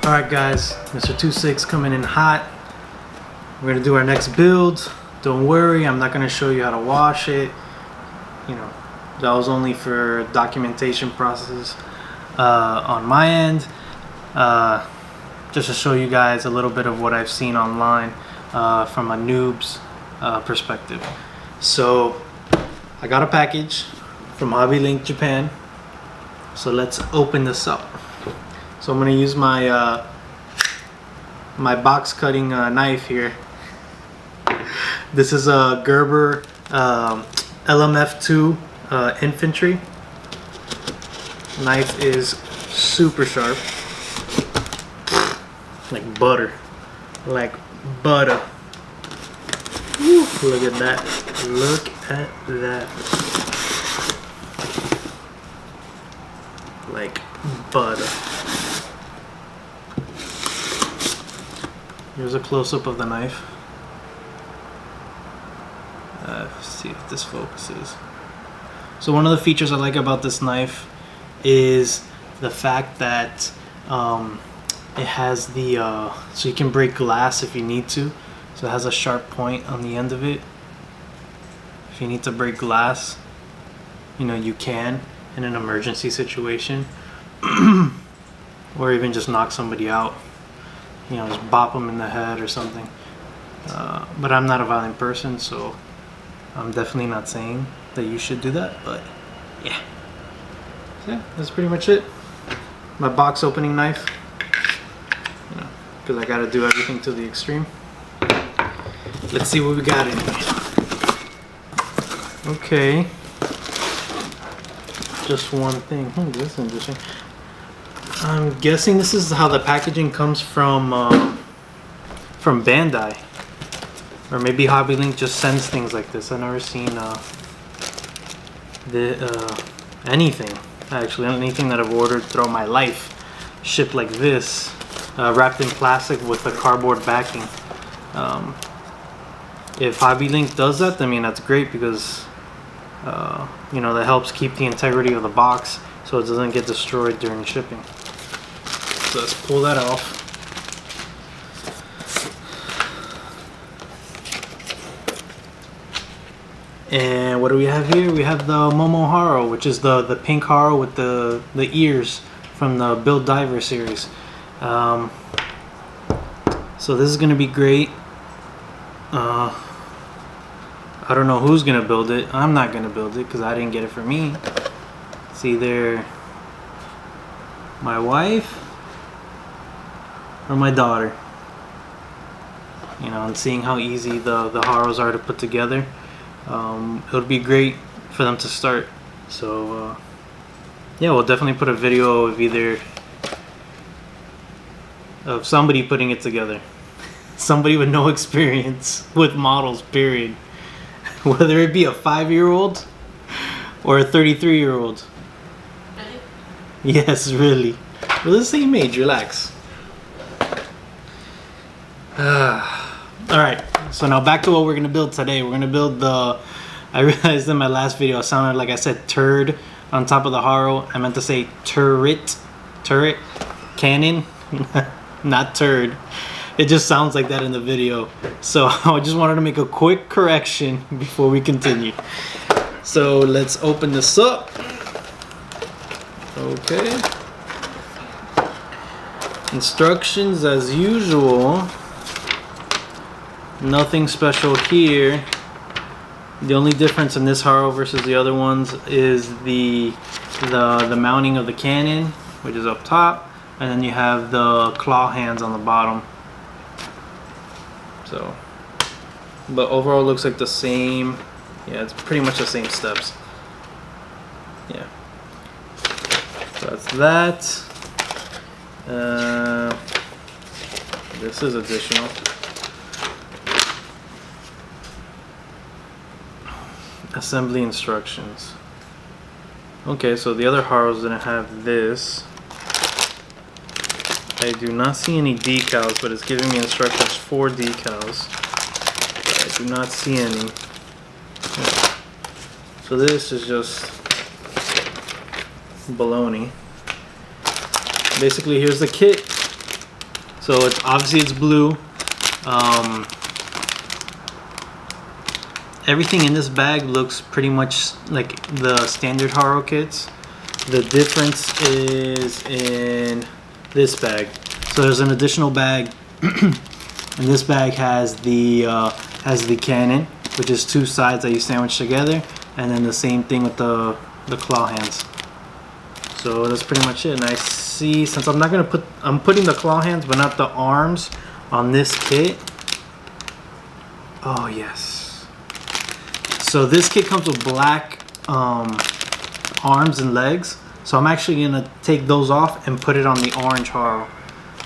Alright guys, MR.TwoSix coming in hot. We're going to do our next build. Don't worry, I'm not going to show you how to wash it. You know, that was only for documentation processes on my end. Just to show you guys a little bit of what I've seen online from a noob's perspective. So, I got a package from Hobby Link Japan. So let's open this up. So I'm going to use my my box cutting knife here. This is a Gerber LMF2 infantry. Knife is super sharp, like butter, like butter. Woo, look at that! Look at that! Like butter. Here's a close-up of the knife. Let's see if this focuses. So one of the features I like about this knife is the fact that it has the so you can break glass if you need to. So it has a sharp point on the end of it. If you need to break glass, you know, you can in an emergency situation, or even just knock somebody out. You know, just bop them in the head or something. But I'm not a violent person, so I'm definitely not saying that you should do that. But yeah, so yeah, that's pretty much it. My box opening knife, you know, because I got to do everything to the extreme. Let's see what we got in here. Okay, just one thing. This is interesting. I'm guessing this is how the packaging comes from Bandai, or maybe Hobby Link just sends things like this. I've never seen anything, actually, anything that I've ordered throughout my life shipped like this, wrapped in plastic with a cardboard backing. If Hobby Link does that, I mean, that's great, because you know, that helps keep the integrity of the box so it doesn't get destroyed during shipping. So let's pull that off. And what do we have here? We have the Momo Haro, which is the pink Haro with the ears from the Build Diver series. So this is going to be great. I don't know who's going to build it. I'm not going to build it because I didn't get it for me. It's either my wife or my daughter. You know, and seeing how easy the Haros are to put together, it would be great for them to start. So yeah, we'll definitely put a video of somebody putting it together. Somebody with no experience with models, period. Whether it be a 5-year-old or a 33-year-old. Really? Yes, really. We're the same age, relax. Alright, so now back to what we're going to build today. We're going to build the... I realized in my last video I sounded like I said turd on top of the Haro. I meant to say turret. Turret. Cannon. Not turd. It just sounds like that in the video. So I just wanted to make a quick correction before we continue. So let's open this up. Okay. Instructions as usual. Nothing special here. The only difference in this Haro versus the other ones is the mounting of the cannon, which is up top, and then you have the claw hands on the bottom. So, but overall it looks like the same. Yeah, it's pretty much the same steps. Yeah. So that's that. This is additional. Assembly instructions. Okay, so the other Haros didn't have this. I do not see any decals, but it's giving me instructions for decals. But I do not see any. So this is just baloney. Basically, here's the kit. So it's obviously it's blue. Everything in this bag looks pretty much like the standard Haro kits. The difference is in this bag. So there's an additional bag, and this bag has the cannon, which is two sides that you sandwich together, and then the same thing with the claw hands. So that's pretty much it. And I see, since I'm putting the claw hands but not the arms on this kit. Oh yes. So this kit comes with black arms and legs. So I'm actually gonna take those off and put it on the orange Haro.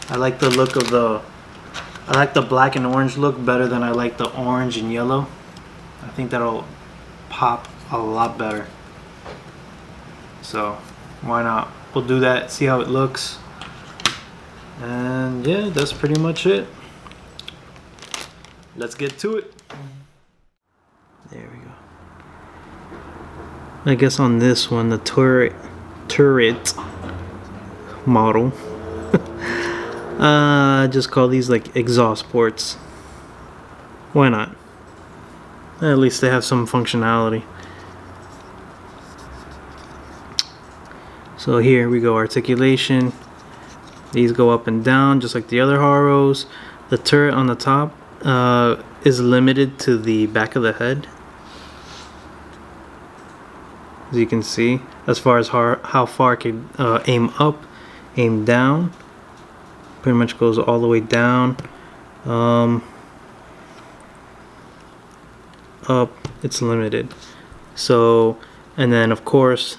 I like the look of I like the black and orange look better than I like the orange and yellow. I think that'll pop a lot better. So why not? We'll do that, see how it looks. And yeah, that's pretty much it. Let's get to it. There we go. I guess on this one, the turret model, just call these like exhaust ports. Why not? At least they have some functionality. So here we go, articulation. These go up and down just like the other Haros. The turret on the top is limited to the back of the head, as you can see, as far as how far it can aim up, aim down. Pretty much goes all the way down. Up, it's limited. So, and then of course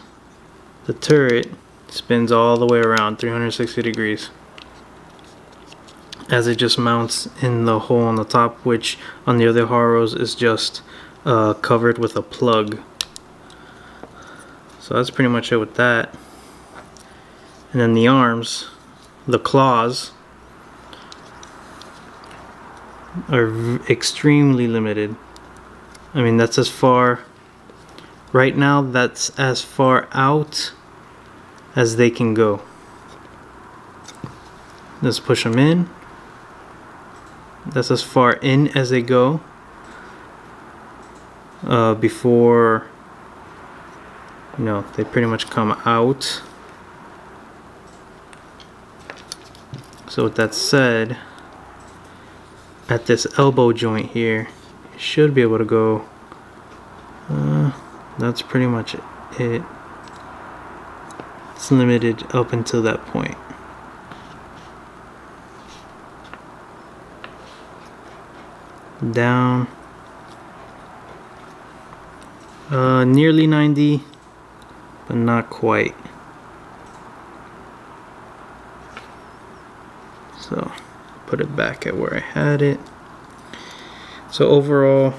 the turret spins all the way around 360 degrees as it just mounts in the hole on the top, which on the other Haros is just covered with a plug. So that's pretty much it with that. And then the arms, the claws, are extremely limited. I mean, that's as far, right now that's as far out as they can go. Let's push them in. That's as far in as they go before, you know, they pretty much come out. So with that said, at this elbow joint here, you should be able to go, that's pretty much it. It's limited up until that point. Down, nearly 90, but not quite. So put it back at where I had it. So overall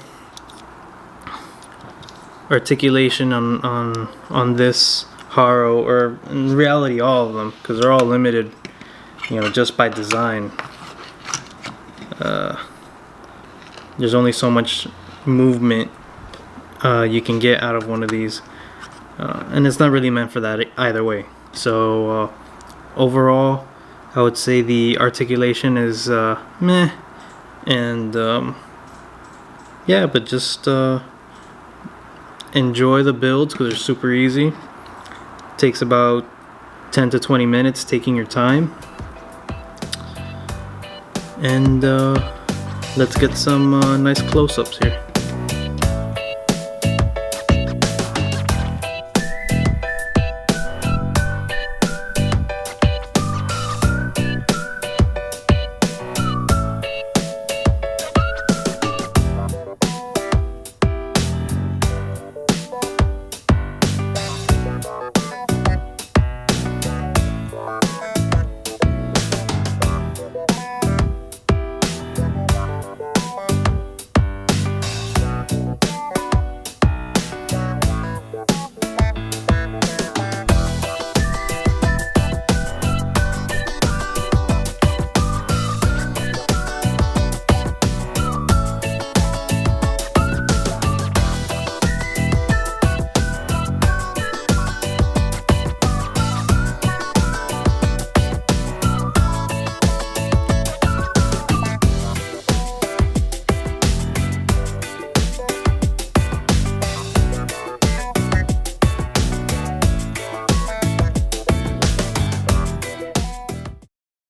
articulation on this Haro, or in reality all of them, because they're all limited, you know, just by design. There's only so much movement you can get out of one of these, and it's not really meant for that either way. So overall, I would say the articulation is meh, and yeah, but just enjoy the builds because they're super easy. Takes about 10 to 20 minutes taking your time, and let's get some nice close-ups here.